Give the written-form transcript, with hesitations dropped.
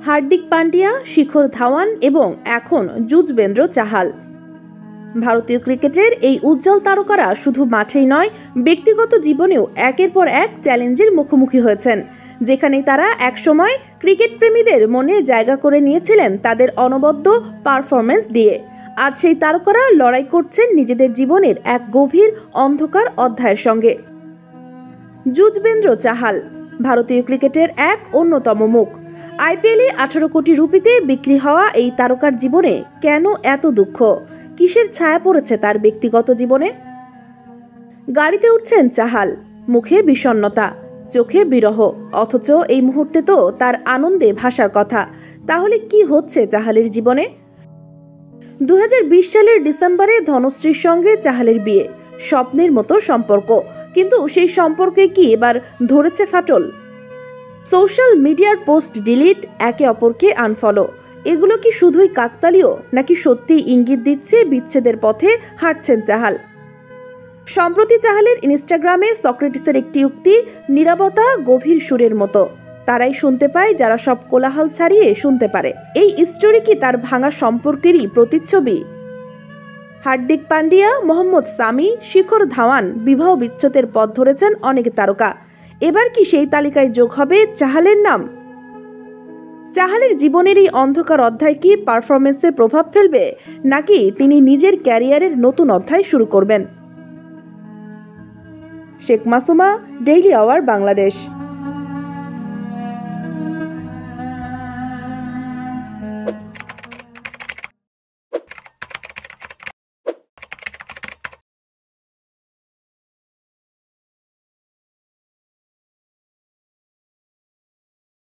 হার্দিক পান্ডিয়া, শিখর ধাওয়ান এবং এখন যুজবেন্দ্র চাহাল। ভারতীয় ক্রিকেটের এই উজ্জ্বল তারকারা শুধু মাঠেই নয়, ব্যক্তিগত জীবনেও একের পর এক চ্যালেঞ্জের মুখোমুখি হয়েছেন, যেখানে তারা একসময় ক্রিকেট প্রেমীদের মনে জায়গা করে নিয়েছিলেন তাদের অনবদ্য পারফরম্যান্স দিয়ে। আজ সেই তারকারা লড়াই করছেন নিজেদের জীবনের এক গভীর অন্ধকার অধ্যায়ের সঙ্গে। যুজবেন্দ্র চাহাল ভারতীয় ক্রিকেটের এক অন্যতম মুখ। আইপিএলে 18 কোটি রুপিতে বিক্রি হওয়া এই তারকার জীবনে কেন এত দুঃখ? কিসের ছায়া পড়েছে তার ব্যক্তিগত জীবনে? গাড়িতে উঠছেন চাহাল, মুখে বিষণ্ণতা, চোখে বিরহ, অথচ এই মুহূর্তে তো তার আনন্দে ভাসার কথা। তাহলে কি হচ্ছে চাহালের জীবনে? 2020 সালের ডিসেম্বরে ধনশ্রীর সঙ্গে চাহালের বিয়ে, স্বপ্নের মতো সম্পর্ক, কিন্তু সেই সম্পর্কে কি এবার ধরেছে ফাটল? সোশ্যাল মিডিয়ার পোস্ট ডিলিট, একে অপরকে আনফলো, এগুলো কি শুধুই কাকতালীয়, নাকি সত্যিই ইঙ্গিত দিচ্ছে বিচ্ছেদের পথে হাঁটছেন চাহাল? সম্প্রতি চাহালের ইনস্টাগ্রামে সক্রেটিসের একটি উক্তি, নীরবতা গভীর সুরের মতো, তারাই শুনতে পায় যারা সব কোলাহল ছাড়িয়ে শুনতে পারে। এই স্টোরি কি তার ভাঙা সম্পর্কেরই প্রতিচ্ছবি? হার্দিক পান্ডিয়া, মোহাম্মদ সামি, শিখর ধাওয়ান বিবাহ বিচ্ছেদের পথ ধরেছেন অনেক তারকা। এবার কি সেই তালিকায় যোগ হবে চাহালের নাম? চাহালের জীবনের এই অন্ধকার অধ্যায় কি পারফরমেন্সে প্রভাব ফেলবে, নাকি তিনি নিজের ক্যারিয়ারের নতুন অধ্যায় শুরু করবেন? শেখ মাসুমা, ডেইলি আওয়ার, বাংলাদেশ।